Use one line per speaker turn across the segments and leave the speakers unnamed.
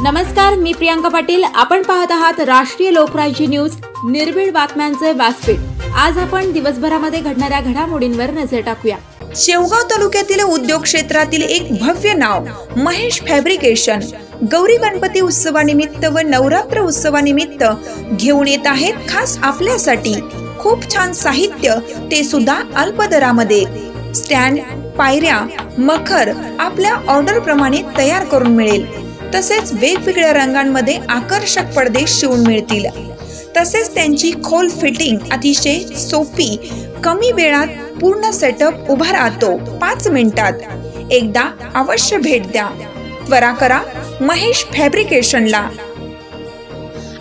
नमस्कार, मी प्रियांका पाटील। आपण पाहत आहात राष्ट्रीय लोकराज्य न्यूज, निर्भीड बातम्यांचे व्यासपीठ। आज आपण दिवसभरामध्ये घडणाऱ्या घडामोडींवर नजर टाकूया।
शेवगाव तालुक्यातील उद्योग क्षेत्रातील एक भव्य नाव महेश फॅब्रिकेशन गौरी गणपती उत्सवानिमित्त व नवरात्र उत्सवानिमित्त घेऊन येत आहेत खास आपल्यासाठी खूप छान साहित्य, ते सुद्धा अल्प दरामध्ये। स्टँड, पायऱ्या, मखर आपल्या ऑर्डर प्रमाणे तयार करून मिळेल। तसेच वेगवेगळ्या रंगांमध्ये आकर्षक पडदे शिवून मिळतील। तसेच त्यांची खोल फिटिंग अतिशय सोपी, कमी वेळात पूर्ण सेटअप उभा राहतो 5 मिनिटात। एकदा अवश्य भेट द्या। त्वरा करा महेश फॅब्रिकेशनला।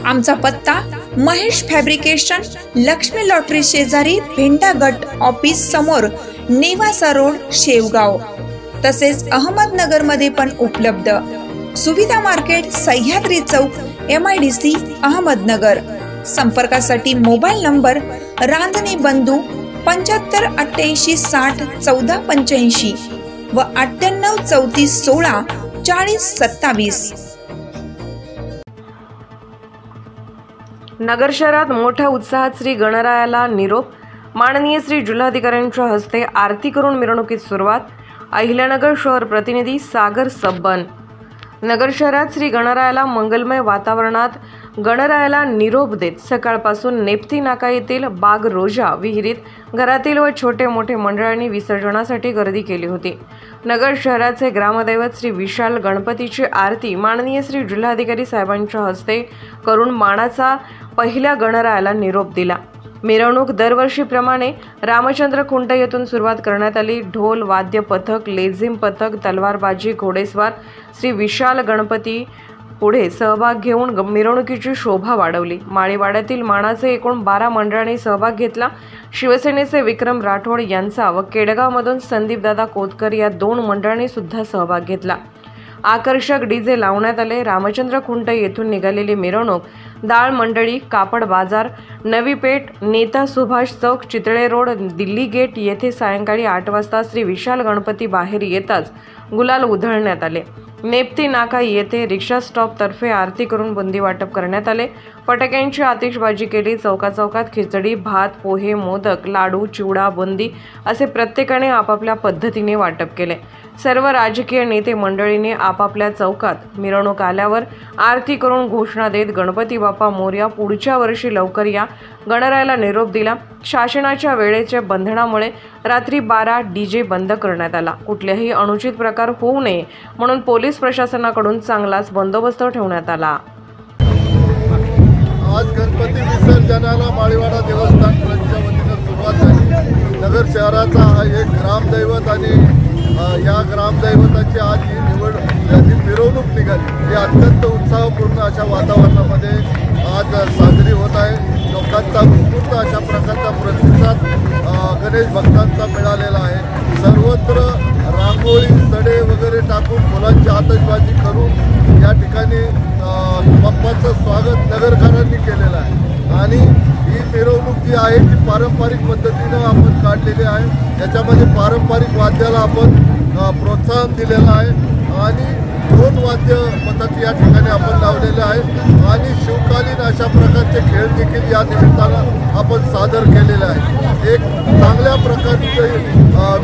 आमचा पत्ता महेश फॅब्रिकेशन, लक्ष्मी लॉटरी शेजारी, भेंडा गट ऑफिस समोर, नेवासा रोड, शेवगाव। तसेच अहमदनगर मध्ये पण उपलब्ध। सुविधा मार्केट, सह्याद्री चौक, MIDC, अहमदनगर। संपर्कासाठी मोबाईल नंबर रांजणे बंधू 75 88 60 14 85 व 98 34 16 40 27।
नगर शहरात मोठ्या उत्साहात श्री गणरायाला निरोप। माननीय श्री जिल्हाधिकाऱ्यांच्या हस्ते आरती करून मिरवणुकीत सुरुवात। अहिल्यानगर शहर प्रतिनिधी सागर सब्बन। नगर शहरात श्री गणरायाला मंगलमय वातावरणात गणरायाला निरोप देत सकाळपासून नेप्ती नाका येथील बाग रोजा विहिरीत घरातील व छोटे मोठे मंडळांनी विसर्जनासाठी गर्दी केली होती। नगर शहराचे ग्रामदैवत श्री विशाल गणपतीची आरती माननीय श्री जिल्हाधिकारी साहेबांच्या हस्ते करून मानाचा पहिल्या गणरायाला निरोप दिला। मिरवणूक दरवर्षीप्रमाणे रामचंद्र खुंट येथून सुरुवात करण्यात आली। ढोल वाद्य पथक, लेझिम पथक, तलवारबाजी, घोडेस्वार श्री विशाल गणपती पुढे सहभाग घेऊन मिरवणुकीची शोभा वाढवली। माळीवाड्यातील मानाचे एकूण 12 मंडळांनी सहभाग घेतला। शिवसेनेचे विक्रम राठोड यांचा व केडगावमधून संदीपदादा कोतकर या 2 मंडळांनी सुद्धा सहभाग घेतला। आकर्षक डीजे लावण्यात आले। रामचंद्र खुंट येथून निघालेली मिरवणूक दाळ मंडळी, कापड बाजार, नवी पेठ, नेता सुभाष चौक, चितळे रोड, दिल्ली गेट येथे सायंकाळी 8 वाजता श्री विशाल गणपती बाहेर येताच गुलाल उधळण्यात आले। नेप्ती नाका येथे रिक्षा स्टॉप तर्फे आरती करून बुंदी वाटप करण्यात आले। फटाक्यांची आतिषबाजी केली। चौकाचौकात खिचडी, भात, पोहे, मोदक, लाडू, चिवडा, बुंदी असे प्रत्येकाने आपापल्या पद्धतीने वाटप केले। सर्व राजकीय नेते मंडळींनी आपापल्या चौकात मिरवणूक आल्यावर आरती करून घोषणा देत गणपती बाप्पा मोरया, पुढच्या वर्षी लवकर या, गणरायाला निरोप दिला। शासनाच्या वेळेच्या बंधनामुळे रात्री 12 डीजे बंद करण्यात आला। कुठल्याही अनुचित प्रकार होऊ नये म्हणून पोलीस प्रशासनाकडून चांगलाच बंदोबस्त ठेवण्यात आला।
आज गणपती विसर्जनाला माळीवाडा देवस्थान ट्रस्टच्या वतीने सुरुवात झाली। नगर शहराचा हा एक ग्रामदैवत आणि या ग्रामदैवताची आज ही मिरवणूक निघाली। ही अत्यंत उत्साहपूर्ण अशा वातावरणामध्ये आज साजरी होत आहे। लोकांचा उत्स्फूर्त अशा प्रकारचा प्रतिसाद गणेश भक्तांचा मिळालेला आहे। सर्वत्र रांगोळी, सडे वगैरे टाकून फुलांची आतषबाजी करून या ठिकाणी बाप्पाचं स्वागत नगरकरांनी केलेलं आहे। आणि ही मिरवणूक जी आहे ती पारंपरिक पद्धतीनं आपण काढलेली आहे। याच्यामध्ये पारंपरिक वाद्याला आपण प्रोत्साहन दिलेलं आहे आणि 2 वाद्य पथक या ठिकाणी आपण लावलेले आहे आणि शिवकालीन अशा प्रकारचे खेळ देखील या निमित्तानं आपण सादर केलेले आहे। एक चांगल्या प्रकारची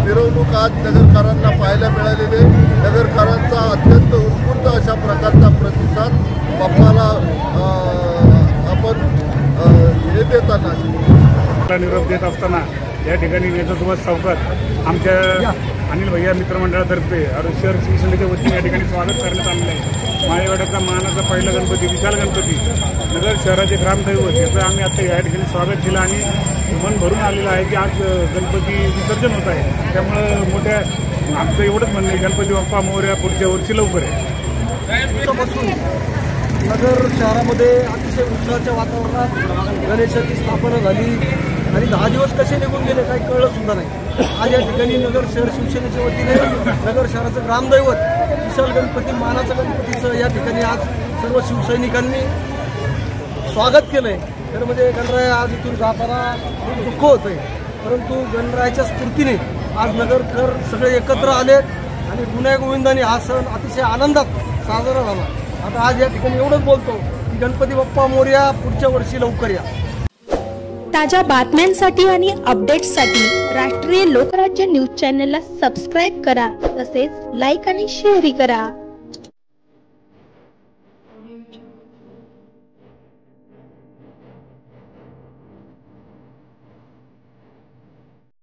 मिरवणूक आज नगरकरांना पाहायला मिळालेली आहे। नगरकरांचा अत्यंत उत्स्फूर्त अशा प्रकारचा प्रतिसाद बाप्पाला आपण हे देताना
निरोप देत असताना या ठिकाणी नेतासोबत चौकात आमच्या अनिल भैया मित्रमंडळातर्फे शहर शिवसेनेच्या वतीने या ठिकाणी स्वागत करण्यात आलेलं आहे। माळीवाड्याचा मानाचा पहिला गणपती विशाल गणपती नगर शहराचे ग्रामदैवत याचं आम्ही आता या ठिकाणी स्वागत केलं आणि मन भरून आलेलं आहे की आज गणपती विसर्जन होत आहे। त्यामुळं मोठ्या आमचं एवढंच म्हणणं आहे, गणपती बाप्पा मोरया पुढच्या वर्षी लवकर आहे।
नगर शहरामध्ये अतिशय उत्साहाच्या वातावरणात गणेशाची स्थापना झाली आणि 10 दिवस कसे निघून गेले काही कळलं सुद्धा नाही। आज या ठिकाणी नगर शहर शिवसेनेच्या वतीने नगर शहराचं ग्रामदैवत विशाल गणपती, मानाचं गणपतीचं या ठिकाणी आज सर्व शिवसैनिकांनी स्वागत केलं आहे। तर म्हणजे गणराया आज इथून जाताना खूप दुःख होतं आहे, परंतु गणरायाच्या स्फूर्तीने आज नगरकर सगळे एकत्र आले आणि गुण्यागोविंदाने हा सण अतिशय आनंदात साजरा झाला। आता आज या ठिकाणी एवढंच बोलतो की गणपती बाप्पा मोरया, पुढच्या वर्षी लवकर या.
ताज्या बातम्यांसाठी आणि अपडेट्ससाठी राष्ट्रीय लोकराज्य न्यूज चॅनलला सबस्क्राईब करा, तसेच लाईक आणि शेअरही करा.